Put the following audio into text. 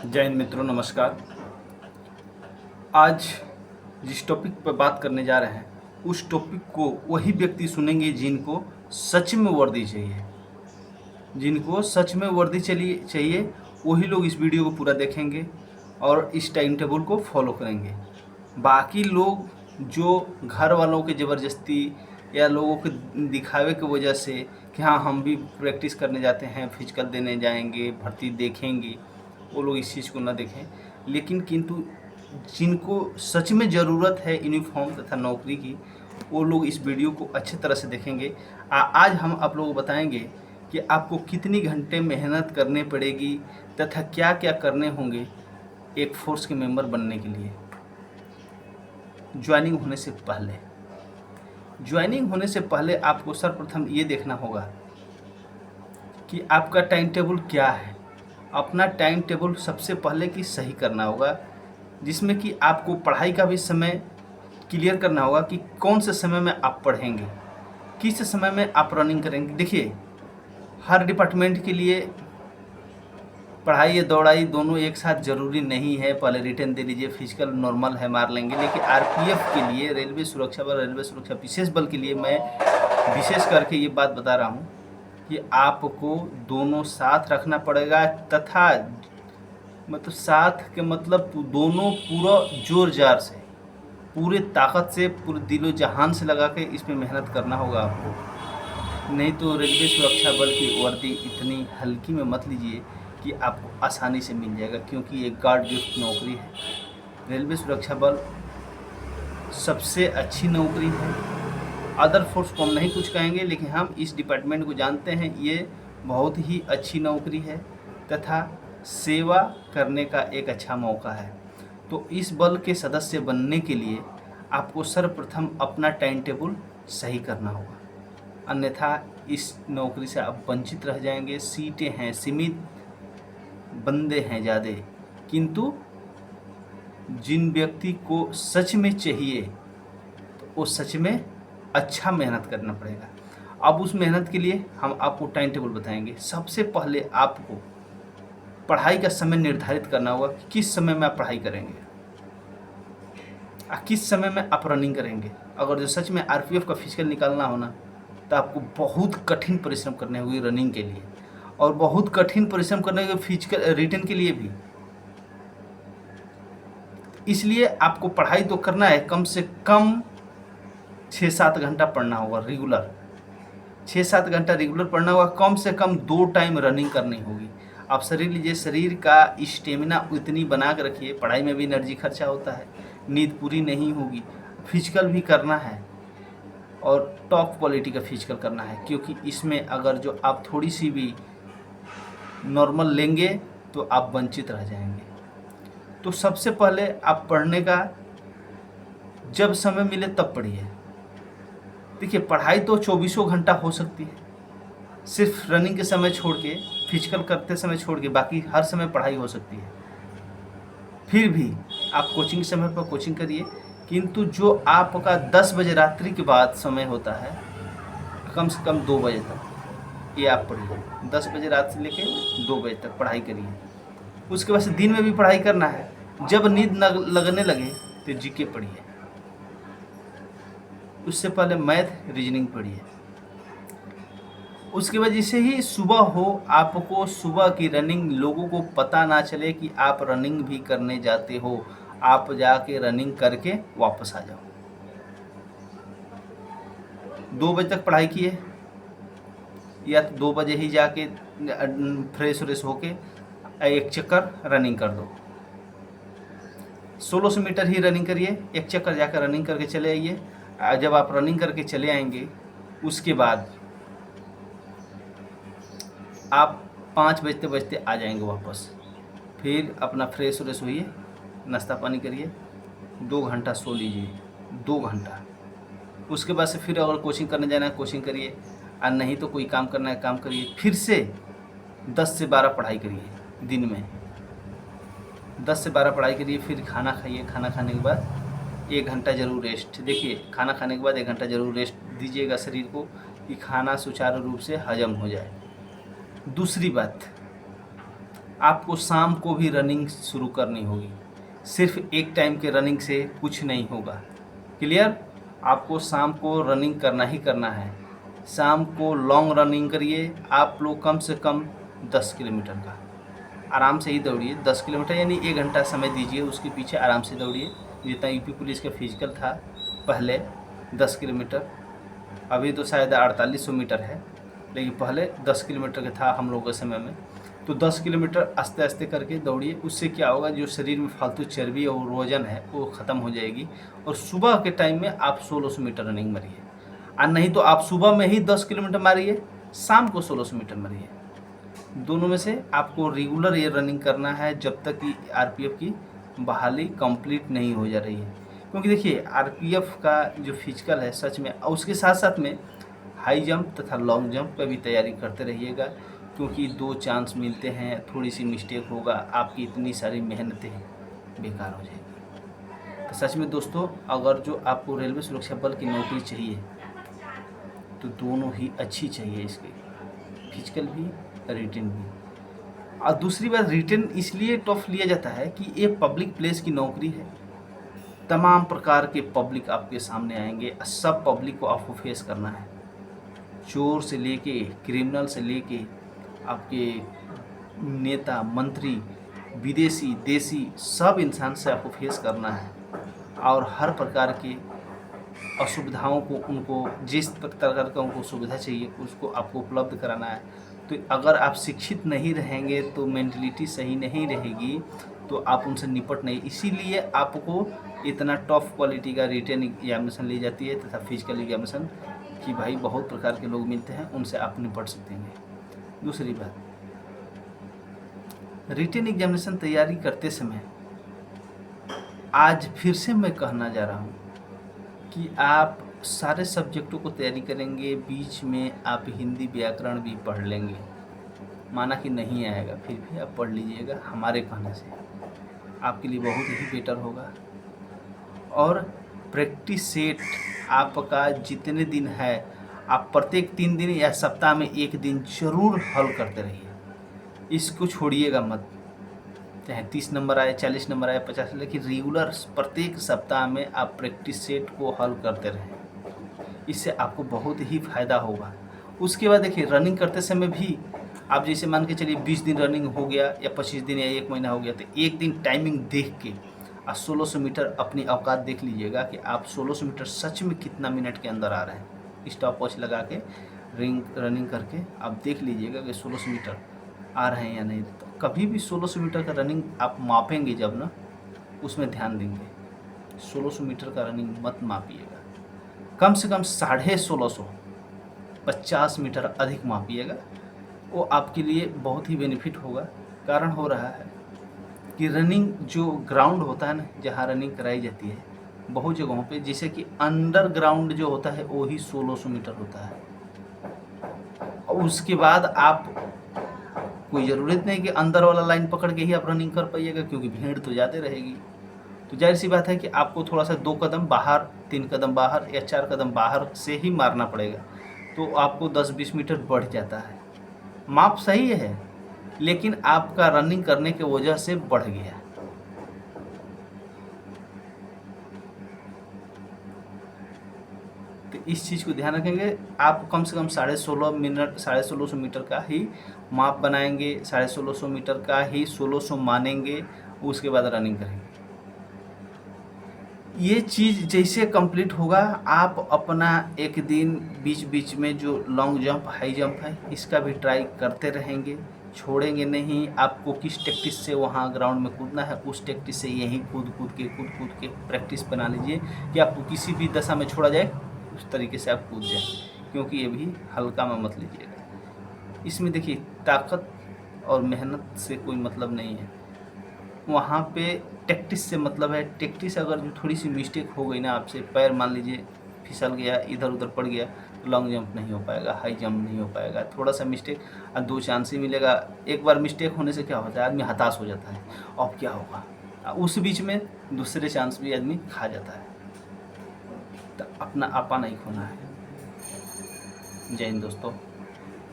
जय हिंद मित्रों, नमस्कार। आज जिस टॉपिक पर बात करने जा रहे हैं उस टॉपिक को वही व्यक्ति सुनेंगे जिनको सच में वर्दी चाहिए। जिनको सच में वर्दी चाहिए वही लोग इस वीडियो को पूरा देखेंगे और इस टाइम टेबल को फॉलो करेंगे। बाकी लोग जो घर वालों के ज़बरदस्ती या लोगों के दिखावे की वजह से कि हाँ हम भी प्रैक्टिस करने जाते हैं, फिजिकल देने जाएंगे, भर्ती देखेंगे, वो लोग इस चीज़ को ना देखें। लेकिन किंतु जिनको सच में ज़रूरत है यूनिफॉर्म तथा नौकरी की, वो लोग इस वीडियो को अच्छी तरह से देखेंगे। आज हम आप लोगों को बताएंगे कि आपको कितनी घंटे मेहनत करनी पड़ेगी तथा क्या क्या करने होंगे एक फोर्स के मेंबर बनने के लिए। ज्वाइनिंग होने से पहले आपको सर्वप्रथम ये देखना होगा कि आपका टाइम टेबल क्या है। अपना टाइम टेबल सबसे पहले कि सही करना होगा, जिसमें कि आपको पढ़ाई का भी समय क्लियर करना होगा कि कौन से समय में आप पढ़ेंगे, किस समय में आप रनिंग करेंगे। देखिए, हर डिपार्टमेंट के लिए पढ़ाई या दौड़ाई दोनों एक साथ ज़रूरी नहीं है। पहले रिटर्न दे लीजिए, फिजिकल नॉर्मल है मार लेंगे। लेकिन आरपीएफ के लिए, रेलवे सुरक्षा बल, रेलवे सुरक्षा विशेष बल के लिए मैं विशेष करके ये बात बता रहा हूँ कि आपको दोनों साथ रखना पड़ेगा। तथा मतलब साथ के मतलब दोनों पूरा जोर जार से, पूरे ताकत से, पूरे दिलो जहान से लगा के इसमें मेहनत करना होगा आपको। नहीं तो रेलवे सुरक्षा बल की वर्दी इतनी हल्की में मत लीजिए कि आपको आसानी से मिल जाएगा, क्योंकि ये गार्ड गिफ्ट नौकरी है। रेलवे सुरक्षा बल सबसे अच्छी नौकरी है। अदर फोर्स को हम नहीं कुछ कहेंगे, लेकिन हम इस डिपार्टमेंट को जानते हैं। ये बहुत ही अच्छी नौकरी है तथा सेवा करने का एक अच्छा मौका है। तो इस बल के सदस्य बनने के लिए आपको सर्वप्रथम अपना टाइम टेबल सही करना होगा, अन्यथा इस नौकरी से आप वंचित रह जाएंगे। सीटें हैं सीमित, बंदे हैं ज़्यादा, किंतु जिन व्यक्ति को सच में चाहिए तो वो सच में अच्छा मेहनत करना पड़ेगा। अब उस मेहनत के लिए हम आपको टाइम टेबल बताएंगे। सबसे पहले आपको पढ़ाई का समय निर्धारित करना होगा कि किस समय में आप पढ़ाई करेंगे और किस समय में आप रनिंग करेंगे। अगर जो सच में आरपीएफ का फिजिकल निकालना होना तो आपको बहुत कठिन परिश्रम करने होंगे रनिंग के लिए, और बहुत कठिन परिश्रम करने होंगे फिजिकल रिटर्न के लिए भी। इसलिए आपको पढ़ाई तो करना है, कम से कम 6-7 घंटा पढ़ना होगा रेगुलर। 6-7 घंटा रेगुलर पढ़ना होगा। कम से कम 2 टाइम रनिंग करनी होगी। आप शरीर लीजिए, शरीर का स्टेमिना उतनी बना के रखिए। पढ़ाई में भी एनर्जी खर्चा होता है, नींद पूरी नहीं होगी। फिजिकल भी करना है और टॉप क्वालिटी का फिजिकल करना है, क्योंकि इसमें अगर जो आप थोड़ी सी भी नॉर्मल लेंगे तो आप वंचित रह जाएंगे। तो सबसे पहले आप पढ़ने का जब समय मिले तब पढ़िए। देखिए, पढ़ाई तो 24 घंटा हो सकती है, सिर्फ रनिंग के समय छोड़ के, फिजिकल करते समय छोड़ के, बाकी हर समय पढ़ाई हो सकती है। फिर भी आप कोचिंग समय पर कोचिंग करिए, किंतु जो आपका 10 बजे रात्रि के बाद समय होता है, कम से कम 2 बजे तक ये आप पढ़िए। 10 बजे रात से लेके 2 बजे तक पढ़ाई करिए। उसके बाद से दिन में भी पढ़ाई करना है। जब नींद न लगने लगे तो जीके पढ़िए, उससे पहले मैथ रीजनिंग पढ़िए। उसके बाद जैसे ही सुबह हो, आपको सुबह की रनिंग, लोगों को पता ना चले कि आप रनिंग भी करने जाते हो। आप जाके रनिंग करके वापस आ जाओ। 2 बजे तक पढ़ाई किए, या 2 बजे ही जाके फ्रेश व्रेश होके एक चक्कर रनिंग कर दो। 1600 मीटर ही रनिंग करिए, एक चक्कर जाकर रनिंग करके चले आइए। जब आप रनिंग करके चले आएंगे, उसके बाद आप 5 बजते बजते आ जाएंगे वापस। फिर अपना फ्रेश व्रेश होइए, नाश्ता पानी करिए, 2 घंटा सो लीजिए, 2 घंटा। उसके बाद से फिर अगर कोचिंग करने जाना है कोचिंग करिए, और नहीं तो कोई काम करना है काम करिए। फिर से 10 से 12 पढ़ाई करिए दिन में, 10 से 12 पढ़ाई करिए। फिर खाना खाइए, खाना खाने के बाद 1 घंटा ज़रूर रेस्ट। देखिए, खाना खाने के बाद 1 घंटा ज़रूर रेस्ट दीजिएगा शरीर को, कि खाना सुचारू रूप से हजम हो जाए। दूसरी बात, आपको शाम को भी रनिंग शुरू करनी होगी। सिर्फ एक टाइम के रनिंग से कुछ नहीं होगा। क्लियर? आपको शाम को रनिंग करना ही करना है। शाम को लॉन्ग रनिंग करिए आप लोग, कम से कम 10 किलोमीटर का आराम से ही दौड़िए। 10 किलोमीटर यानी 1 घंटा समय दीजिए, उसके पीछे आराम से दौड़िए। जितना यूपी पुलिस का फिजिकल था पहले 10 किलोमीटर, अभी तो शायद 4800 मीटर है, लेकिन पहले 10 किलोमीटर का था हम लोगों के समय में। तो 10 किलोमीटर आस्ते आस्ते करके दौड़िए। उससे क्या होगा, जो शरीर में फालतू चर्बी और वजन है वो ख़त्म हो जाएगी। और सुबह के टाइम में आप 1600 मीटर रनिंग मारिए, और नहीं तो आप सुबह में ही 10 किलोमीटर मारिए, शाम को 1600 मीटर मारिए। दोनों में से आपको रेगुलर ये रनिंग करना है जब तक कि आरपीएफ की बहाली कंप्लीट नहीं हो जा रही है। क्योंकि देखिए आरपीएफ का जो फिजिकल है सच में, और उसके साथ साथ में हाई जंप तथा लॉन्ग जंप का भी तैयारी करते रहिएगा, क्योंकि 2 चांस मिलते हैं। थोड़ी सी मिस्टेक होगा, आपकी इतनी सारी मेहनतें बेकार हो जाएगी। तो सच में दोस्तों, अगर जो आपको रेलवे सुरक्षा बल की नौकरी चाहिए तो दोनों ही अच्छी चाहिए, इसकी फिजिकल भी रिटन भी। और दूसरी बात, रिटन इसलिए टफ लिया जाता है कि ये पब्लिक प्लेस की नौकरी है। तमाम प्रकार के पब्लिक आपके सामने आएंगे, सब पब्लिक को आपको फेस करना है। चोर से लेके क्रिमिनल से लेके आपके नेता मंत्री, विदेशी देसी, सब इंसान से आपको फेस करना है। और हर प्रकार के असुविधाओं को, उनको जिस प्रकार का उनको सुविधा चाहिए उसको आपको उपलब्ध कराना है। तो अगर आप शिक्षित नहीं रहेंगे तो मेंटलिटी सही नहीं रहेगी, तो आप उनसे निपट नहीं। इसीलिए आपको इतना टफ क्वालिटी का रिटन एग्जामिनेशन ली जाती है तथा फिजिकल एग्जामिनेशन, कि भाई बहुत प्रकार के लोग मिलते हैं, उनसे आप निपट सकते हैं। दूसरी बात, रिटन एग्जामिनेशन तैयारी करते समय आज फिर से मैं कहना जा रहा हूँ कि आप सारे सब्जेक्टों को तैयारी करेंगे, बीच में आप हिंदी व्याकरण भी पढ़ लेंगे। माना कि नहीं आएगा, फिर भी आप पढ़ लीजिएगा, हमारे कहने से आपके लिए बहुत ही बेटर होगा। और प्रैक्टिस सेट आपका जितने दिन है, आप प्रत्येक 3 दिन या सप्ताह में 1 दिन जरूर हल करते रहिए। इसको छोड़िएगा मत, चाहे 30 नंबर आए, 40 नंबर आए, 50, लेकिन रेगुलर प्रत्येक सप्ताह में आप प्रैक्टिस सेट को हल करते रहें। इससे आपको बहुत ही फायदा होगा। उसके बाद देखिए, रनिंग करते समय भी आप जैसे मान के चलिए 20 दिन रनिंग हो गया या 25 दिन या 1 महीना हो गया, तो 1 दिन टाइमिंग देख के 1600 मीटर अपनी औकात देख लीजिएगा कि आप 1600 मीटर सच में कितना मिनट के अंदर आ रहे हैं। स्टॉप वॉच लगा के रनिंग करके आप देख लीजिएगा कि 1600 मीटर आ रहे हैं या नहीं। तो कभी भी 1600 मीटर का रनिंग आप मापेंगे जब ना, उसमें ध्यान देंगे। 1600 मीटर का रनिंग मत मापिएगा, कम से कम 1650, 50 मीटर अधिक मापिएगा। वो आपके लिए बहुत ही बेनिफिट होगा। कारण हो रहा है कि रनिंग जो ग्राउंड होता है ना, जहाँ रनिंग कराई जाती है बहुत जगहों पे, जैसे कि अंडरग्राउंड जो होता है वो ही 1600 मीटर होता है। और उसके बाद आप कोई ज़रूरत नहीं कि अंदर वाला लाइन पकड़ के ही आप रनिंग कर पाइएगा, क्योंकि भीड़ तो ज़्यादा रहेगी। तो जाहिर सी बात है कि आपको थोड़ा सा 2 कदम बाहर, 3 कदम बाहर या 4 कदम बाहर से ही मारना पड़ेगा। तो आपको 10-20 मीटर बढ़ जाता है। माप सही है, लेकिन आपका रनिंग करने की वजह से बढ़ गया। तो इस चीज़ को ध्यान रखेंगे। आप कम से कम 1650 मीटर का ही माप बनाएंगे, 1650 मीटर का ही 1600 मानेंगे, उसके बाद रनिंग करेंगे। ये चीज़ जैसे कंप्लीट होगा, आप अपना एक दिन बीच बीच में जो लॉन्ग जंप, हाई जंप है, इसका भी ट्राई करते रहेंगे, छोड़ेंगे नहीं। आपको किस टैक्टिस से वहाँ ग्राउंड में कूदना है, उस टैक्टिस से यहीं कूद कूद के प्रैक्टिस बना लीजिए कि आपको किसी भी दशा में छोड़ा जाए उस तरीके से आप कूद जाएँ, क्योंकि ये भी हल्का में मत लीजिएगा। इसमें देखिए, ताकत और मेहनत से कोई मतलब नहीं है, वहाँ पे टैक्टिस से मतलब है। टैक्टिस अगर जो थोड़ी सी मिस्टेक हो गई ना आपसे, पैर मान लीजिए फिसल गया, इधर उधर पड़ गया, तो लॉन्ग जंप नहीं हो पाएगा, हाई जंप नहीं हो पाएगा। थोड़ा सा मिस्टेक, 2 चांस ही मिलेगा। एक बार मिस्टेक होने से क्या होता है, आदमी हताश हो जाता है, अब क्या होगा। उस बीच में दूसरे चांस भी आदमी खा जाता है। तो अपना आपा नहीं खोना है। जय हिंद दोस्तों।